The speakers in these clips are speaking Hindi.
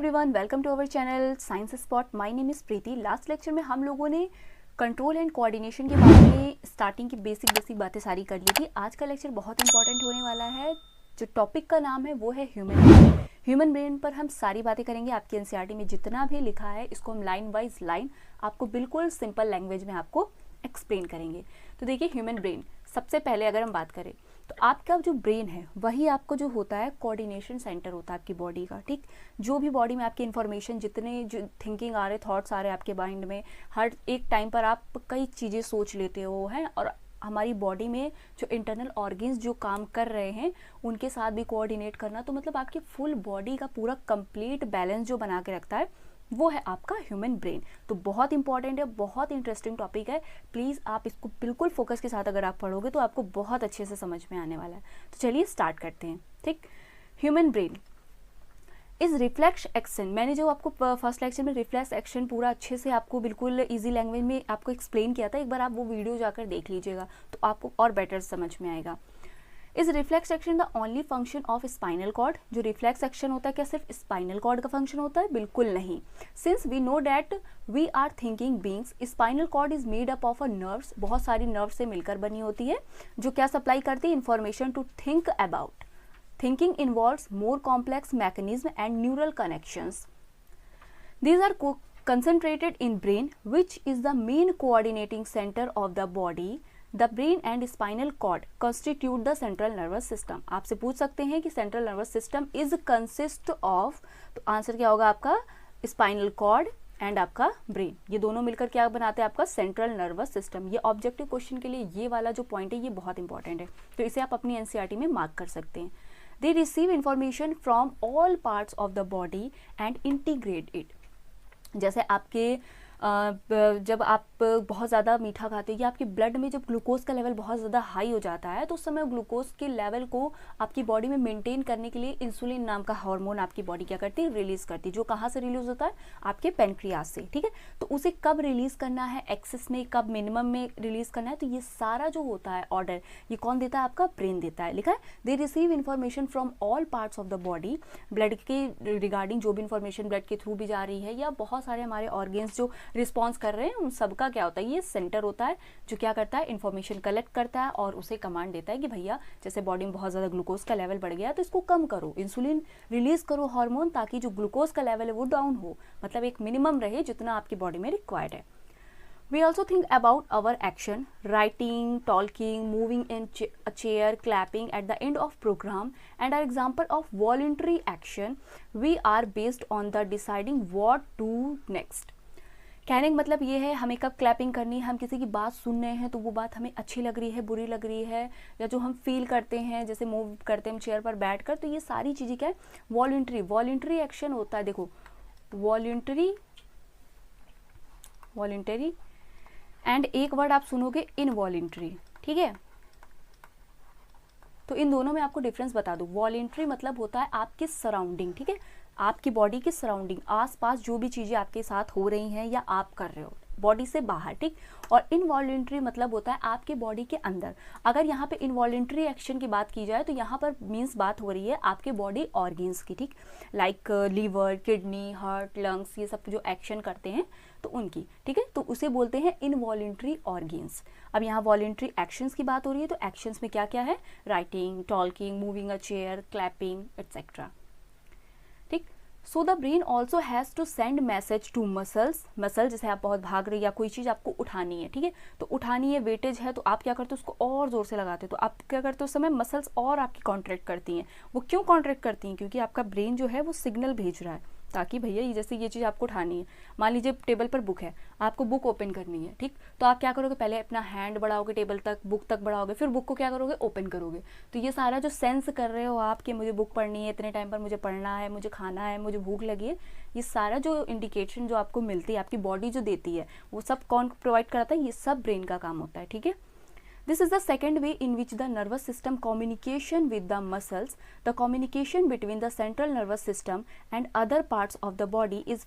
Everyone, welcome to our channel science spot. My name is Preeti. Last lecture में हम लोगों ने कंट्रोल एंड कोऑर्डिनेशन के बारे में स्टार्टिंग की बेसिक बातें सारी कर ली थी। आज का लेक्चर बहुत इंपॉर्टेंट होने वाला है। जो टॉपिक का नाम है वो है ह्यूमन ब्रेन। ह्यूमन ब्रेन पर हम सारी बातें करेंगे। आपकी एनसीईआरटी में जितना भी लिखा है इसको हम लाइन वाइज लाइन आपको बिल्कुल सिंपल लैंग्वेज में आपको एक्सप्लेन करेंगे। तो देखिए, ह्यूमन ब्रेन सबसे पहले अगर हम बात करें तो आपका जो ब्रेन है वही आपको जो होता है कोऑर्डिनेशन सेंटर होता है आपकी बॉडी का। ठीक, जो भी बॉडी में आपकी इन्फॉर्मेशन, जितने जो थिंकिंग आ रहे, थॉट्स आ रहे आपके माइंड में, हर एक टाइम पर आप कई चीज़ें सोच लेते हो हैं, और हमारी बॉडी में जो इंटरनल ऑर्गन्स जो काम कर रहे हैं उनके साथ भी कोऑर्डिनेट करना, तो मतलब आपकी फुल बॉडी का पूरा कंप्लीट बैलेंस जो बना के रखता है वो है आपका ह्यूमन ब्रेन। तो बहुत इंपॉर्टेंट है, बहुत इंटरेस्टिंग टॉपिक है। प्लीज़ आप इसको बिल्कुल फोकस के साथ अगर आप पढ़ोगे तो आपको बहुत अच्छे से समझ में आने वाला है। तो चलिए स्टार्ट करते हैं। ठीक, human brain is reflex action. मैंने जो आपको फर्स्ट लेक्चर में रिफ्लेक्स एक्शन पूरा अच्छे से आपको बिल्कुल इजी लैंग्वेज में आपको एक्सप्लेन किया था, एक बार आप वो वीडियो जाकर देख लीजिएगा तो आपको और बेटर समझ में आएगा। Is reflex action the only function of spinal cord? जो रिफ्लेक्स एक्शन होता है क्या सिर्फ स्पाइनल कॉर्ड का फंक्शन होता है? बिल्कुल नहीं। Since we know that we are thinking beings, spinal cord is made up of a nerves. बहुत सारी नर्व से मिलकर बनी होती है जो क्या सप्लाई करती है? Information to think about. Thinking involves more complex mechanism and neural connections. These are concentrated in brain, which is the main coordinating center of the body. The brain and spinal cord constitute the central nervous system. आपसे पूछ सकते हैं कि central nervous system is consist of, तो आंसर क्या होगा आपका? स्पाइनल कॉर्ड एंड आपका ब्रेन, ये दोनों मिलकर क्या बनाते हैं? आपका सेंट्रल नर्वस सिस्टम। ये ऑब्जेक्टिव क्वेश्चन के लिए ये वाला जो पॉइंट है ये बहुत इंपॉर्टेंट है, तो इसे आप अपनी एनसीईआरटी में मार्क कर सकते हैं। They receive information from all parts of the body and integrate it. जैसे आपके जब आप बहुत ज़्यादा मीठा खाते हो या आपके ब्लड में जब ग्लूकोज का लेवल बहुत ज़्यादा हाई हो जाता है तो उस समय ग्लूकोज के लेवल को आपकी बॉडी में मेंटेन करने के लिए इंसुलिन नाम का हार्मोन आपकी बॉडी क्या करती है? रिलीज़ करती है। जो कहाँ से रिलीज होता है? आपके पेनक्रियास से। ठीक है, तो उसे कब रिलीज़ करना है, एक्सेस में कब मिनिमम में रिलीज़ करना है, तो ये सारा जो होता है ऑर्डर ये कौन देता है? आपका ब्रेन देता है। लिखा है they receive information from all parts of the body. Blood के रिगार्डिंग जो भी इन्फॉर्मेशन ब्लड के थ्रू भी जा रही है या बहुत सारे हमारे ऑर्गेन्स जो रिस्पॉन्स कर रहे हैं उन सबका क्या होता है? ये सेंटर होता है जो क्या करता है? इन्फॉर्मेशन कलेक्ट करता है और उसे कमांड देता है कि भैया जैसे बॉडी में बहुत ज़्यादा ग्लूकोज का लेवल बढ़ गया तो इसको कम करो, इंसुलिन रिलीज करो हार्मोन, ताकि जो ग्लूकोज का लेवल है वो डाउन हो, मतलब एक मिनिमम रहे जितना आपकी बॉडी में रिक्वायर्ड है। We also think about our action, writing, talking, moving in a chair, clapping at the end of program, and are example of voluntary action. We are based on the deciding what to next. कहने का मतलब ये है हमें कब क्लैपिंग करनी है, हम किसी की बात सुन रहे हैं तो वो बात हमें अच्छी लग रही है, बुरी लग रही है, या जो हम फील करते हैं जैसे मूव करते हैं हम चेयर पर बैठकर, तो ये सारी चीज़ें क्या है? वॉलंटरी एक्शन होता है। देखो, वॉलंटरी एंड एक वर्ड आप सुनोगे इनवॉलंटरी। ठीक है, तो इन दोनों में आपको डिफरेंस बता दूं। वॉलंटरी मतलब होता है आपके सराउंडिंग, ठीक है, आपकी बॉडी के सराउंडिंग, आसपास जो भी चीज़ें आपके साथ हो रही हैं या आप कर रहे हो बॉडी से बाहर। ठीक, और इनवॉलंटरी मतलब होता है आपके बॉडी के अंदर। अगर यहाँ पे इनवॉलंटरी एक्शन की बात की जाए तो यहाँ पर मीन्स बात हो रही है आपके बॉडी ऑर्गेन्स की। ठीक, like liver, kidney, heart, lungs, ये सब जो एक्शन करते हैं तो उनकी। ठीक है, तो उसे बोलते हैं इनवॉलंटरी ऑर्गेन्स। अब यहाँ वॉलंटरी एक्शंस की बात हो रही है, तो एक्शंस में क्या क्या है? Writing, talking, moving a chair, clapping etcetera. ठीक, so the brain also has to send message to muscle. जैसे आप बहुत भाग रहे या कोई चीज़ आपको उठानी है, ठीक है, तो उठानी है, वेटेज है, तो आप क्या करते हो? उसको और ज़ोर से लगाते हो। तो आप क्या करते हो? उस समय मसल्स और आपकी कॉन्ट्रैक्ट करती हैं। वो क्यों कॉन्ट्रैक्ट करती हैं? क्योंकि आपका ब्रेन जो है वो सिग्नल भेज रहा है ताकि भैया ये जैसे ये चीज़ आपको उठानी है। मान लीजिए टेबल पर बुक है, आपको बुक ओपन करनी है। ठीक, तो आप क्या करोगे? पहले अपना हैंड बढ़ाओगे टेबल तक, बुक तक बढ़ाओगे, फिर बुक को क्या करोगे? ओपन करोगे। तो ये सारा जो सेंस कर रहे हो आप कि मुझे बुक पढ़नी है, इतने टाइम पर मुझे पढ़ना है, मुझे खाना है, मुझे भूख लगी है, ये सारा जो इंडिकेशन जो आपको मिलती है, आपकी बॉडी जो देती है, वो सब कौन प्रोवाइड कराता है? ये सब ब्रेन का काम होता है। ठीक है, this is the second way in which the nervous system communication with the muscles. The communication between the central nervous system and other parts of the body is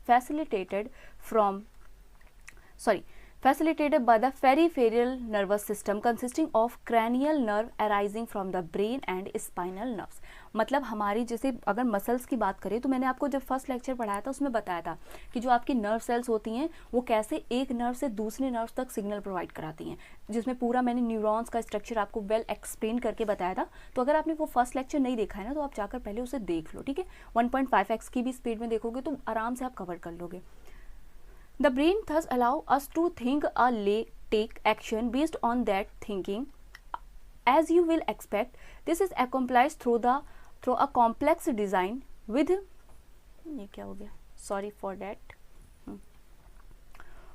facilitated by the peripheral nervous system consisting of cranial nerve arising from the brain and spinal nerves। मतलब हमारी जैसे अगर मसल्स की बात करें तो मैंने आपको जब फर्स्ट लेक्चर पढ़ाया था उसमें बताया था कि जो आपकी नर्व सेल्स होती हैं वो कैसे एक नर्व से दूसरे नर्व तक सिग्नल प्रोवाइड कराती हैं, जिसमें पूरा मैंने न्यूरॉन्स का स्ट्रक्चर आपको वेल एक्सप्लेन करके बताया था। तो अगर आपने वो फर्स्ट लेक्चर नहीं देखा है ना तो आप जाकर पहले उसे देख लो, ठीक है। 1.5x की भी स्पीड में देखोगे तो आराम से आप कवर कर लोगे। The brain thus allow us to think or take action based on that thinking. As you will expect, this is accomplished through a complex design with ये क्या हो गया, sorry for that,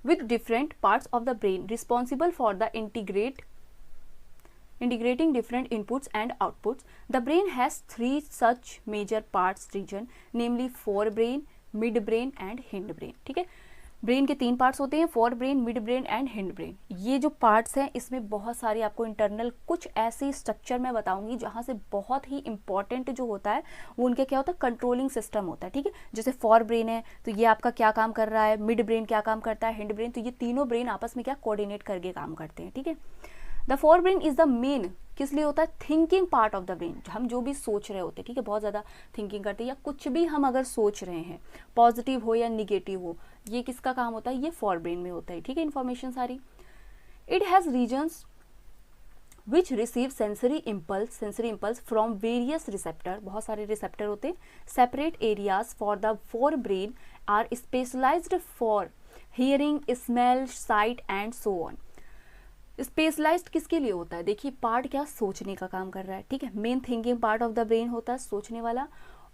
with different parts of the brain responsible for the integrating different inputs and outputs. The brain has three such major parts region, namely forebrain, midbrain and hindbrain। ठीक है, ब्रेन के 3 पार्ट्स होते हैं, fore brain, midbrain and hind brain. ये जो पार्ट्स हैं इसमें बहुत सारी आपको इंटरनल कुछ ऐसे स्ट्रक्चर मैं बताऊंगी जहाँ से बहुत ही इंपॉर्टेंट जो होता है वो उनके क्या होता है, कंट्रोलिंग सिस्टम होता है। ठीक है, जैसे फोर ब्रेन है तो ये आपका क्या काम कर रहा है, मिड ब्रेन क्या काम करता है, हिंड ब्रेन, तो ये तीनों ब्रेन आपस में क्या कोऑर्डिनेट करके काम करते हैं। ठीक है, the fore brain is the main, किस लिए होता है, thinking part of the brain. हम जो भी सोच रहे होते हैं, ठीक है, बहुत ज़्यादा थिंकिंग करते हैं या कुछ भी हम अगर सोच रहे हैं, पॉजिटिव हो या निगेटिव हो, ये किसका काम होता है, ये फोर ब्रेन में होता है। ठीक है, इन्फॉर्मेशन सारी। It has regions which receive sensory impulse from various receptor, बहुत सारे रिसेप्टर होते हैं। Separate areas for the forebrain are specialized for hearing, smell, sight and so on. Specialized किसके लिए होता है, देखिए पार्ट क्या सोचने का काम कर रहा है। ठीक है, main thinking part of the brain होता है सोचने वाला,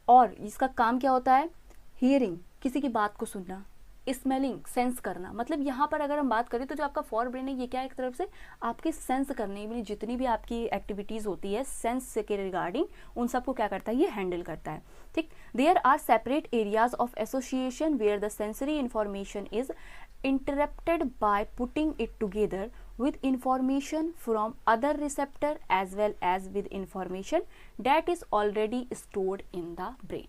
और इसका काम क्या होता है, हियरिंग किसी की बात को सुनना, स्मेलिंग सेंस करना। मतलब यहाँ पर अगर हम बात करें तो जो आपका फोर ब्रेन है ये क्या, एक तरफ से आपके सेंस करने में जितनी भी आपकी एक्टिविटीज़ होती है सेंस के रिगार्डिंग, उन सबको क्या करता है, ये हैंडल करता है। ठीक, there are separate areas of association where the sensory information is interrupted by putting it together with information from other receptor as well as with information that is already stored in the brain।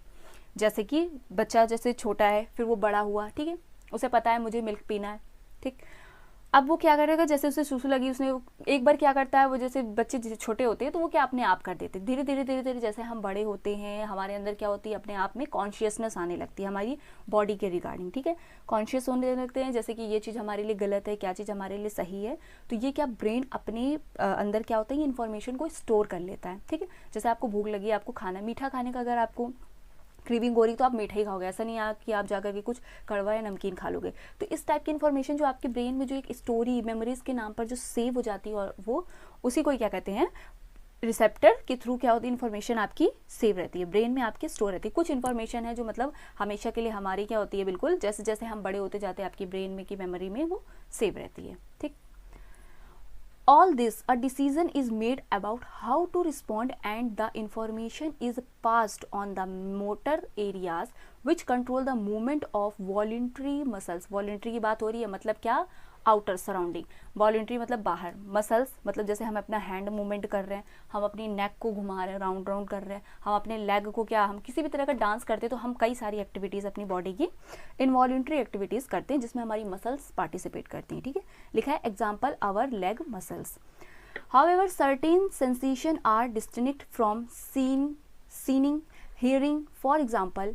जैसे कि बच्चा जैसे छोटा है फिर वो बड़ा हुआ, ठीक है, उसे पता है मुझे मिल्क पीना है, ठीक, अब वो क्या करेगा, जैसे उसे सुसु लगी, उसने एक बार क्या करता है, वो जैसे बच्चे जैसे छोटे होते हैं तो वो क्या अपने आप कर देते हैं। धीरे धीरे जैसे हम बड़े होते हैं हमारे अंदर क्या होती है, अपने आप में कॉन्शियसनेस आने लगती है हमारी बॉडी के रिगार्डिंग। ठीक है, कॉन्शियस होने लगते हैं जैसे कि ये चीज़ हमारे लिए गलत है, क्या चीज़ हमारे लिए सही है, तो ये क्या ब्रेन अपने अंदर क्या होता है, ये इन्फॉर्मेशन को स्टोर कर लेता है। ठीक है, जैसे आपको भूख लगी, आपको खाना मीठा खाने का अगर आपको क्रीविंग हो रही तो आप मीठा ही खाओगे, ऐसा नहीं है कि आप जाकर के कुछ कड़वा या नमकीन खा लोगे। तो इस टाइप की इन्फॉर्मेशन जो आपके ब्रेन में जो एक स्टोरी मेमोरीज के नाम पर जो सेव हो जाती है, और वो उसी को क्या कहते हैं, रिसेप्टर के थ्रू क्या होती है, इन्फॉर्मेशन आपकी सेव रहती है, ब्रेन में आपकी स्टोर रहती है। कुछ इन्फॉर्मेशन है जो मतलब हमेशा के लिए हमारी क्या होती है, बिल्कुल जैसे जैसे हम बड़े होते जाते हैं आपकी ब्रेन में की मेमोरी में वो सेव रहती है। ठीक, all this a decision is made about how to respond and the information is passed on the motor areas which control the movement of voluntary muscles। voluntary की बात हो रही है, मतलब क्या, आउटर सराउंडिंग, वॉलंटरी मतलब बाहर, मसल्स मतलब जैसे हम अपना हैंड मूवमेंट कर रहे हैं, हम अपनी नेक को घुमा रहे हैं, राउंड राउंड कर रहे हैं, हम अपने लेग को क्या, हम किसी भी तरह का डांस करते हैं तो हम कई सारी एक्टिविटीज़ अपनी बॉडी की इनवॉलंटरी एक्टिविटीज़ करते हैं जिसमें हमारी मसल्स पार्टिसिपेट करती हैं। ठीक है, लिखा है example our leg muscles. However, certain sensations are distinct from seeing, hearing. For example,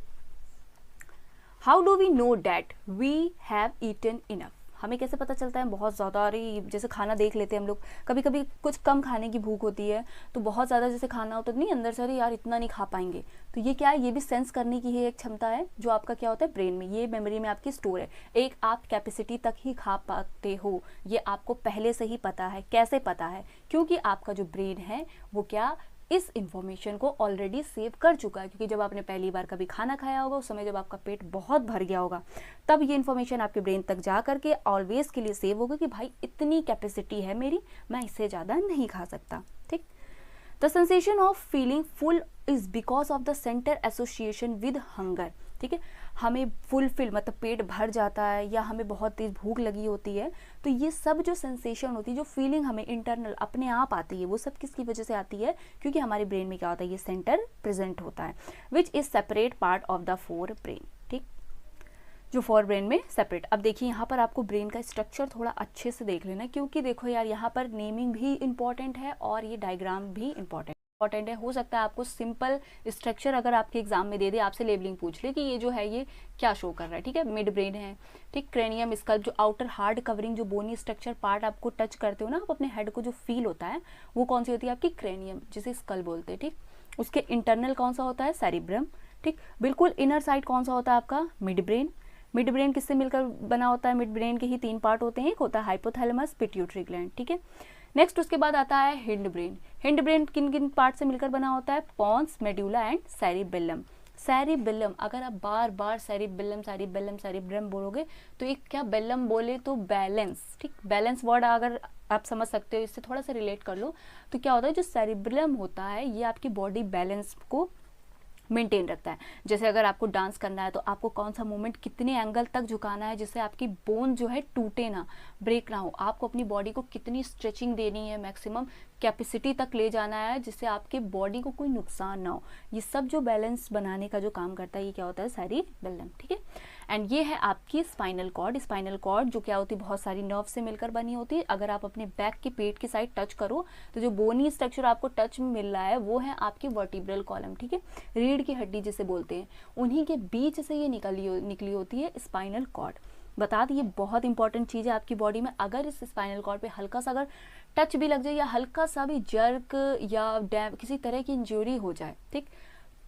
how do we know that we have eaten enough? हमें कैसे पता चलता है, बहुत ज़्यादा, अरे जैसे खाना देख लेते हैं हम लोग, कभी कभी कुछ कम खाने की भूख होती है तो बहुत ज़्यादा जैसे खाना होता नहीं अंदर से, अरे यार इतना नहीं खा पाएंगे, तो ये क्या है, ये भी सेंस करने की है एक क्षमता है जो आपका क्या होता है ब्रेन में, ये मेमोरी में आपकी स्टोर है। एक आप कैपेसिटी तक ही खा पाते हो, ये आपको पहले से ही पता है। कैसे पता है, क्योंकि आपका जो ब्रेन है वो क्या, इस इन्फॉर्मेशन को ऑलरेडी सेव कर चुका है, क्योंकि जब आपने पहली बार कभी खाना खाया होगा उस समय जब आपका पेट बहुत भर गया होगा तब ये इन्फॉर्मेशन आपके ब्रेन तक जा करके ऑलवेज के लिए सेव होगा कि भाई इतनी कैपेसिटी है मेरी, मैं इससे ज़्यादा नहीं खा सकता। ठीक, the sensation of feeling full is because of the centre association with hunger. ठीक है, हमें फुलफिल मतलब पेट भर जाता है या हमें बहुत तेज भूख लगी होती है, तो ये सब जो सेंसेशन होती है, जो फीलिंग हमें इंटरनल अपने आप आती है, वो सब किसकी वजह से आती है, क्योंकि हमारे ब्रेन में क्या होता है, ये सेंटर प्रेजेंट होता है, which is separate part of the fore brain. ठीक, जो फोर ब्रेन में सेपरेट। अब देखिए यहाँ पर आपको ब्रेन का स्ट्रक्चर थोड़ा अच्छे से देख लेना, क्योंकि देखो यार यहाँ पर नेमिंग भी इंपॉर्टेंट है और ये डायग्राम भी इंपॉर्टेंट है। हो सकता है आपको सिंपल स्ट्रक्चर अगर आपके एग्जाम में दे दे, आपसे लेबलिंग पूछ ले कि ये जो है ये क्या शो कर रहा है, ठीक है। मिड ब्रेन है, ठीक, क्रेनियम स्कल, जो आउटर हार्ड कवरिंग जो बोनी स्ट्रक्चर पार्ट आपको टच करते हो ना आप अपने हेड को, जो फील होता है वो कौन सी होती है आपकी, क्रेनियम, जिसे स्कल बोलते हैं, ठीक। उसके इंटरनल कौन सा होता है, सेरिब्रम, ठीक। बिल्कुल इनर साइड कौन सा होता है आपका, मिड ब्रेन। मिड ब्रेन किससे मिलकर बना होता है, मिड ब्रेन के ही 3 पार्ट होते हैं, एक होता है हाइपोथैलेमस, पिट्यूटरी ग्लैंड, ठीक है। नेक्स्ट उसके बाद आता है हिंड ब्रेन। हिंड ब्रेन किन किन पार्ट से मिलकर बना होता है, pons, medulla and cerebellum. Cerebellum, अगर आप बार बार सेरिबेलम सेरिबेलम सेरिब्रम बोलोगे तो एक क्या, बेलम बोले तो बैलेंस, ठीक। बैलेंस वर्ड अगर आप समझ सकते हो, इससे थोड़ा सा रिलेट कर लो तो क्या होता है, जो सेरिब्रम होता है ये आपकी बॉडी बैलेंस को मेंटेन रखता है। जैसे अगर आपको डांस करना है तो आपको कौन सा मूवमेंट कितने एंगल तक झुकाना है जिससे आपकी बोन जो है टूटे ना, ब्रेक ना हो, आपको अपनी बॉडी को कितनी स्ट्रेचिंग देनी है, मैक्सिमम कैपेसिटी तक ले जाना है जिससे आपके बॉडी को कोई नुकसान ना हो, ये सब जो बैलेंस बनाने का जो काम करता है ये क्या होता है, सेरिबेलम, ठीक है। एंड ये है आपकी स्पाइनल कॉर्ड। स्पाइनल कॉर्ड जो क्या होती है, बहुत सारी नर्व से मिलकर बनी होती है। अगर आप अपने बैक के पेट की साइड टच करो तो जो बोनी स्ट्रक्चर आपको टच में मिल रहा है वो है आपकी वर्टिब्रल कॉलम, ठीक है, रीढ़ की हड्डी जिसे बोलते हैं, उन्हीं के बीच से ये निकली होती है स्पाइनल कॉर्ड। बता दी, ये बहुत इंपॉर्टेंट चीज़ है आपकी बॉडी में। अगर इस स्पाइनल कॉर्ड पे हल्का सा अगर टच भी लग जाए या हल्का सा भी जर्क या किसी तरह की इंजरी हो जाए, ठीक,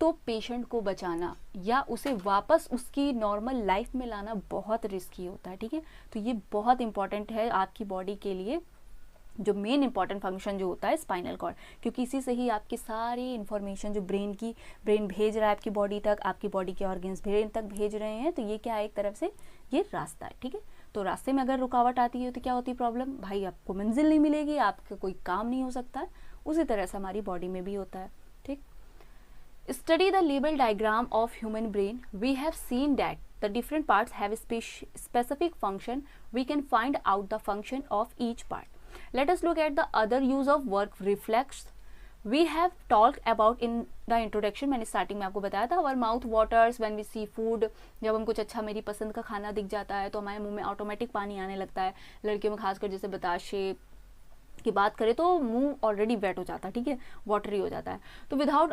तो पेशेंट को बचाना या उसे वापस उसकी नॉर्मल लाइफ में लाना बहुत रिस्की होता है, ठीक है। तो ये बहुत इंपॉर्टेंट है आपकी बॉडी के लिए, जो मेन इंपॉर्टेंट फंक्शन जो होता है स्पाइनल कॉर्ड, क्योंकि इसी से ही आपकी सारी इन्फॉर्मेशन जो ब्रेन भेज रहा है आपकी बॉडी तक, आपकी बॉडी के ऑर्गन्स ब्रेन तक भेज रहे हैं, तो ये क्या है, एक तरफ से ये रास्ता है, ठीक है। तो रास्ते में अगर रुकावट आती है तो क्या होती है प्रॉब्लम, भाई आपको मंजिल नहीं मिलेगी, आपका कोई काम नहीं हो सकता है। उसी तरह से हमारी बॉडी में भी होता है, ठीक। Study the label diagram of human brain. We have seen that the different parts have a specific function. We can find out the function of each part. Let us look at the other use of work reflex. We have talked about in the introduction. मैंने स्टार्टिंग में आपको बताया था, our mouth waters when we see food. जब हम कुछ अच्छा मेरी पसंद का खाना दिख जाता है तो हमारे मुंह में ऑटोमेटिक पानी आने लगता है। लड़कियों में खासकर जैसे बताशे की बात करें तो मुंह ऑलरेडी वेट हो जाता है, ठीक है, वाटरी हो जाता है। तो without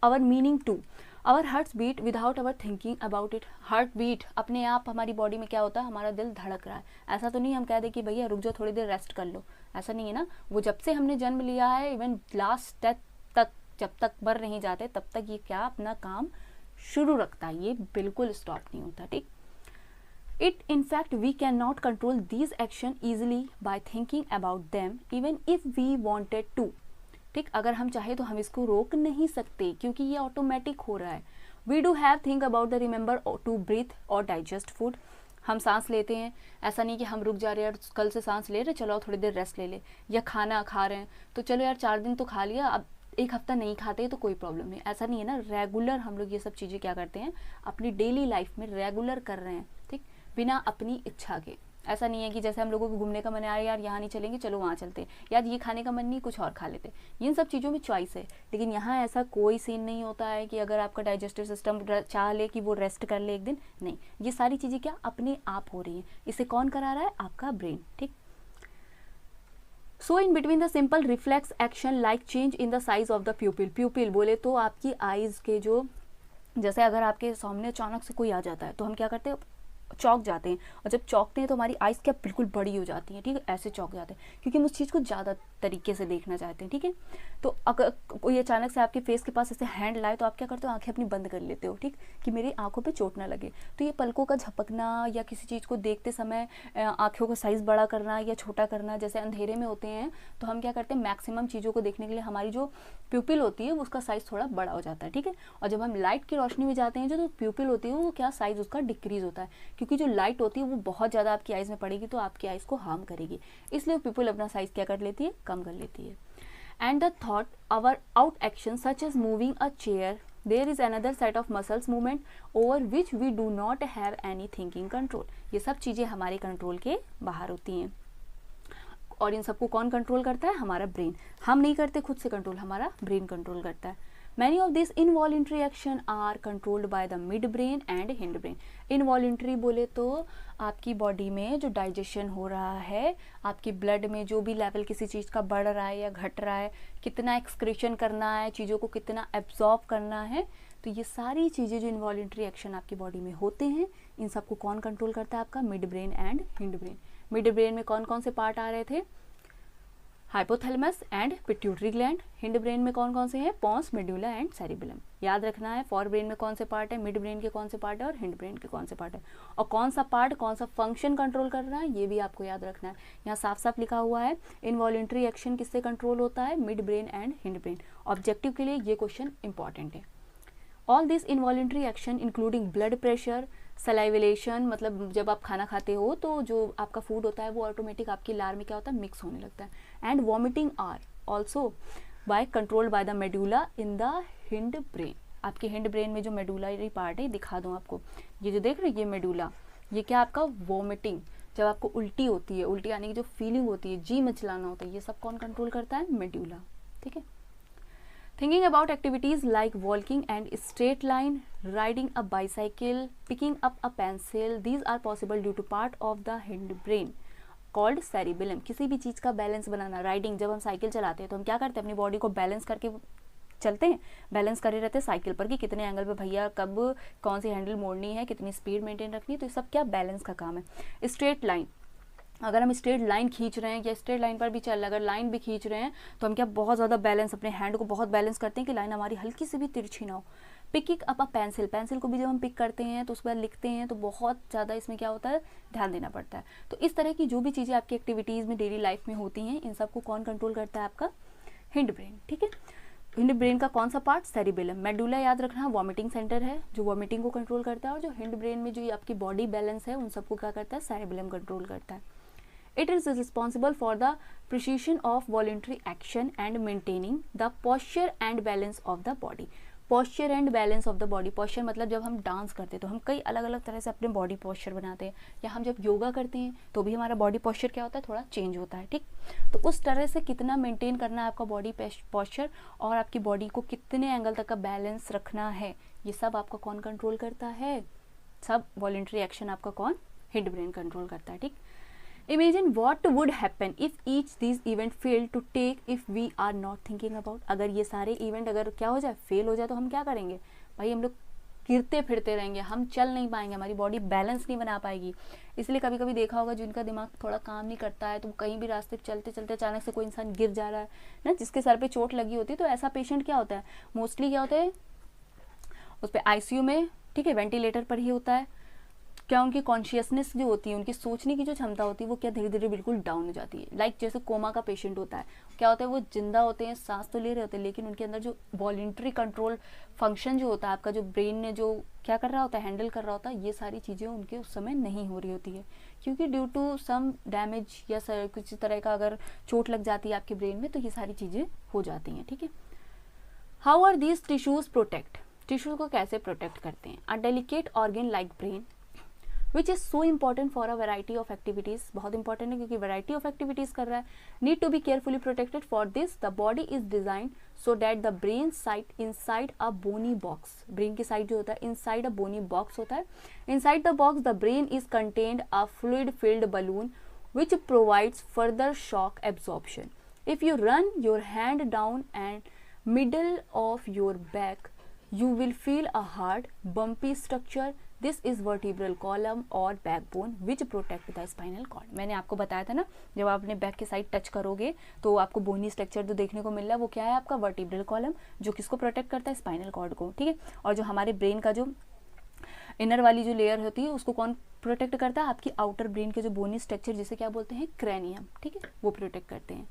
our meaning to, our heartbeat without our thinking about it. Heartbeat अपने आप हमारी बॉडी में क्या होता है, हमारा दिल धड़क रहा है। ऐसा तो नहीं हम कह दे कि भैया रुक जाओ थोड़ी देर रेस्ट कर लो, ऐसा नहीं है ना। वो जब से हमने जन्म लिया है इवन लास्ट डेथ तक, जब तक मर नहीं जाते तब तक ये क्या अपना काम शुरू रखता है, ये बिल्कुल स्टॉप नहीं होता, ठीक। It in fact we cannot control these action easily by thinking about them even if we wanted to, ठीक। अगर हम चाहे तो हम इसको रोक नहीं सकते क्योंकि ये ऑटोमेटिक हो रहा है। We do have think about the remember to breathe or digest food. हम सांस लेते हैं, ऐसा नहीं कि हम रुक जा रहे हैं, कल से सांस ले रहे चलो थोड़ी देर रेस्ट ले ले, या खाना खा रहे हैं तो चलो यार 4 दिन तो खा लिया, अब 1 हफ्ता नहीं खाते तो कोई प्रॉब्लम नहीं, ऐसा नहीं है ना। रेगुलर हम लोग ये सब चीज़ें क्या करते हैं, अपनी डेली लाइफ में रेगुलर कर रहे हैं, ठीक, बिना अपनी इच्छा के। ऐसा नहीं है कि जैसे हम लोगों को घूमने का मन है, यार यहाँ नहीं चलेंगे चलो वहाँ चलते, यार ये खाने का मन नहीं कुछ और खा लेते, इन सब चीज़ों में चॉइस है। लेकिन यहाँ ऐसा कोई सीन नहीं होता है कि अगर आपका डाइजेस्टिव सिस्टम चाह ले कि वो रेस्ट कर ले एक दिन, नहीं, ये सारी चीज़ें क्या अपने आप हो रही हैं। इसे कौन करा रहा है, आपका ब्रेन, ठीक। So in between the simple reflex action like change in the size of the pupil. Pupil बोले तो आपकी आईज के जो, जैसे अगर आपके सामने अचानक से कोई आ जाता है तो हम क्या करते हैं, चौंक जाते हैं, और जब चौंकते हैं तो हमारी आइज़ क्या बिल्कुल बड़ी हो जाती हैं, ठीक है, ऐसे चौंक जाते हैं क्योंकि हम उस चीज़ को ज़्यादा तरीके से देखना चाहते हैं, ठीक है। तो अगर कोई अचानक से आपके फेस के पास ऐसे हैंड लाए तो आप क्या करते हो, आंखें अपनी बंद कर लेते हो, ठीक, कि मेरी आंखों पे चोट ना लगे। तो ये पलकों का झपकना या किसी चीज़ को देखते समय आंखों का साइज़ बड़ा करना या छोटा करना, जैसे अंधेरे में होते हैं तो हम क्या करते हैं, मैक्सिमम चीज़ों को देखने के लिए हमारी जो प्यूपिल होती है उसका साइज़ थोड़ा बड़ा हो जाता है, ठीक है। और जब हम लाइट की रोशनी में जाते हैं जो प्यूपिल होती है वो क्या साइज़ उसका डिक्रीज होता है, क्योंकि जो लाइट होती है वो बहुत ज़्यादा आपकी आइज़ में पड़ेगी तो आपकी आइज़ को हार्म करेगी, इसलिए प्यूपिल अपना साइज़ क्या कर लेती है, कम कर लेती है। And the thought our out action such as moving a chair, there is another set of muscles movement over which we do not have any thinking control. ये सब चीज़ें हमारे कंट्रोल के बाहर होती हैं और इन सबको कौन कंट्रोल करता है, हमारा ब्रेन। हम नहीं करते खुद से कंट्रोल, हमारा ब्रेन कंट्रोल करता है। Many of this involuntary action are controlled by the midbrain and hindbrain. Involuntary बोले तो आपकी बॉडी में जो डाइजेशन हो रहा है, आपकी ब्लड में जो भी लेवल किसी चीज़ का बढ़ रहा है या घट रहा है, कितना एक्सक्रीशन करना है, चीज़ों को कितना एब्जॉर्ब करना है, तो ये सारी चीज़ें जो इनवॉलेंट्री एक्शन आपकी बॉडी में होते हैं, इन सबको कौन कंट्रोल करता है? आपका midbrain and hindbrain. Midbrain में कौन कौन से पार्ट आ रहे थे? Hypothalamus and pituitary gland. Hindbrain में कौन कौन से हैं? Pons, medulla and cerebellum. याद रखना है फॉर ब्रेन में कौन से पार्ट है, मिड ब्रेन के कौन से पार्ट है और हिंड ब्रेन के कौन से पार्ट है, और कौन सा पार्ट कौन सा फंक्शन कंट्रोल कर रहा है, ये भी आपको याद रखना है। यहाँ साफ साफ लिखा हुआ है इनवॉलेंट्री एक्शन किससे कंट्रोल होता है? Mid brain and hind brain. Objective के लिए ये क्वेश्चन इंपॉर्टेंट है। All this involuntary action including blood pressure, salivation, मतलब जब आप खाना खाते हो तो जो आपका फूड होता है वो ऑटोमेटिक आपकी लार में क्या होता है? मिक्स होने लगता है। And vomiting are also by controlled by the medulla in the hindbrain. आपके हिंड ब्रेन में जो मेडुलरी पार्ट है, दिखा दूँ आपको, ये जो देख रहे हैं ये मेडुला, ये क्या आपका वॉमिटिंग, जब आपको उल्टी होती है, उल्टी आने की जो फीलिंग होती है, जी मचलाना होता है, ये सब कौन कंट्रोल करता है? मेडुला। ठीक है। Thinking about activities like walking and straight line, riding a bicycle, picking up a pencil, these are possible due to part of the hindbrain called cerebellum। किसी भी चीज़ का बैलेंस बनाना, राइडिंग, जब हम साइकिल चलाते हैं तो हम क्या करते हैं? अपनी बॉडी को बैलेंस करके चलते हैं, बैलेंस करे रहते हैं साइकिल पर कि कितने एंगल पे भैया कब कौन सी हैंडल मोड़नी है, कितनी स्पीड मेंटेन रखनी है, तो ये सब क्या? बैलेंस का काम है। स्ट्रेट लाइन, अगर हम स्ट्रेट लाइन खींच रहे हैं या स्ट्रेट लाइन पर भी चल रहे हैं, अगर लाइन भी खींच रहे हैं तो हम क्या बहुत ज़्यादा बैलेंस, अपने हैंड को बहुत बैलेंस करते हैं कि लाइन हमारी हल्की सी भी तिरछी ना हो। Picking up a pencil, pencil को भी जब हम पिक करते हैं तो उसके बाद लिखते हैं तो बहुत ज़्यादा इसमें क्या होता है? ध्यान देना पड़ता है। तो इस तरह की जो भी चीज़ें आपकी एक्टिविटीज़ में डेली लाइफ में होती हैं, इन सबको कौन कंट्रोल करता है? आपका हिंड ब्रेन। ठीक है। हिंड ब्रेन का कौन सा पार्ट? सेरिबेलम। मेडुला याद रखना वॉमिटिंग सेंटर है जो वॉमिटिंग को कंट्रोल करता है, और जो हिंड ब्रेन में जो आपकी बॉडी बैलेंस है उन सबको क्या करता है? सेरिबेलम कंट्रोल करता है। It is responsible for the precision of voluntary action and maintaining the posture and balance of the body। posture and balance of the body, posture मतलब जब हम डांस करते हैं तो हम कई अलग अलग तरह से अपने बॉडी पोस्चर बनाते हैं, या हम जब योगा करते हैं तो भी हमारा बॉडी पोस्चर क्या होता है? थोड़ा चेंज होता है। ठीक, तो उस तरह से कितना मेंटेन करना है आपका बॉडी पोस्चर, और आपकी बॉडी को कितने एंगल तक का बैलेंस रखना है, ये सब आपका कौन कंट्रोल करता है? सब वॉलंटरी एक्शन आपका कौन? हिंड ब्रेन कंट्रोल करता है। ठीक। Imagine what would happen if each these event fail to take if we are not thinking about। अगर ये सारे इवेंट अगर क्या हो जाए? फेल हो जाए तो हम क्या करेंगे? भाई हम लोग गिरते फिरते रहेंगे, हम चल नहीं पाएंगे, हमारी बॉडी बैलेंस नहीं बना पाएगी। इसलिए कभी कभी देखा होगा जिनका दिमाग थोड़ा काम नहीं करता है तो कहीं भी रास्ते चलते चलते अचानक से कोई इंसान गिर जा रहा है ना, जिसके सर पे चोट लगी होती है, तो ऐसा पेशेंट क्या होता है? मोस्टली क्या होता है? उस पर आईसीयू में, ठीक है, वेंटिलेटर पर ही होता है। क्या उनकी कॉन्शियसनेस जो होती है, उनकी सोचने की जो क्षमता होती है वो क्या धीरे धीरे बिल्कुल डाउन हो जाती है। लाइक जैसे कोमा का पेशेंट होता है, क्या होता है? वो जिंदा होते हैं, सांस तो ले रहे होते हैं, लेकिन उनके अंदर जो वॉलंटरी कंट्रोल फंक्शन जो होता है, आपका जो ब्रेन ने जो क्या कर रहा होता है? हैंडल कर रहा होता है, ये सारी चीज़ें उनके उस समय नहीं हो रही होती है, क्योंकि ड्यू टू सम डैमेज या कुछ तरह का अगर चोट लग जाती है आपके ब्रेन में तो ये सारी चीज़ें हो जाती हैं। ठीक है। How are these tissues protect? Tissue को कैसे प्रोटेक्ट करते हैं? A delicate organ like brain which is so important for a variety of activities, बहुत इंपॉर्टेंट है क्योंकि वैरायटी ऑफ एक्टिविटीज़ कर रहा है, need to be carefully protected. For this the body is designed so that the brain side inside a bony box, brain की साइड जो होता है इनसाइड अ बोनी बॉक्स होता है। Inside the box the brain is contained a fluid filled balloon which provides further shock absorption. If you run your hand down and middle of your back you will feel a hard bumpy structure, this is vertebral column और backbone which protect the spinal cord। मैंने आपको बताया था ना, जब आप अपने बैक के साइड टच करोगे तो आपको बोनी स्ट्रक्चर जो देखने को मिल रहा है वो क्या है? आपका वर्टिब्रल कॉलम, जो किसको प्रोटेक्ट करता है? स्पाइनल कॉर्ड को। ठीक है। और जो हमारे ब्रेन का जो इनर वाली जो लेयर होती है उसको कौन प्रोटेक्ट करता है? आपकी आउटर ब्रेन के जो बोनी स्ट्रक्चर जिसे क्या बोलते हैं? क्रैनियम। ठीक है, वो प्रोटेक्ट करते हैं।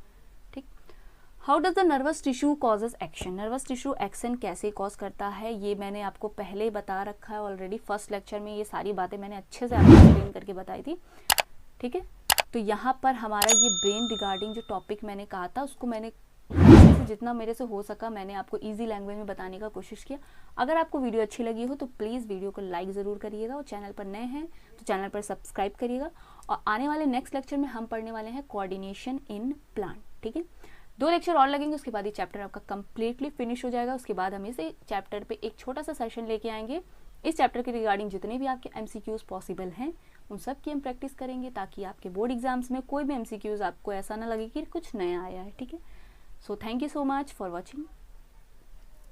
How does the nervous tissue causes action? Nervous tissue action कैसे कॉज करता है ये मैंने आपको पहले बता रखा है ऑलरेडी, फर्स्ट लेक्चर में ये सारी बातें मैंने अच्छे से आपको एक्सप्लेन करके बताई थी। ठीक है, तो यहाँ पर हमारा ये ब्रेन रिगार्डिंग जो टॉपिक मैंने कहा था उसको मैंने जितना मेरे से हो सका मैंने आपको इजी लैंग्वेज में बताने का कोशिश किया। अगर आपको वीडियो अच्छी लगी हो तो प्लीज़ वीडियो को लाइक ज़रूर करिएगा, और चैनल पर नए हैं तो चैनल पर सब्सक्राइब करिएगा। और आने वाले नेक्स्ट लेक्चर में हम पढ़ने वाले हैं कोऑर्डिनेशन इन प्लांट। ठीक है, 2 लेक्चर और लगेंगे, उसके बाद ये चैप्टर आपका कम्प्लीटली फिनिश हो जाएगा। उसके बाद हम इसे चैप्टर पे एक छोटा सा सेशन लेके आएंगे। इस चैप्टर के रिगार्डिंग जितने भी आपके MCQs पॉसिबल हैं उन सब की हम प्रैक्टिस करेंगे, ताकि आपके बोर्ड एग्जाम्स में कोई भी MCQs आपको ऐसा ना लगे कि कुछ नया आया है। ठीक है, so thank you so much for watching.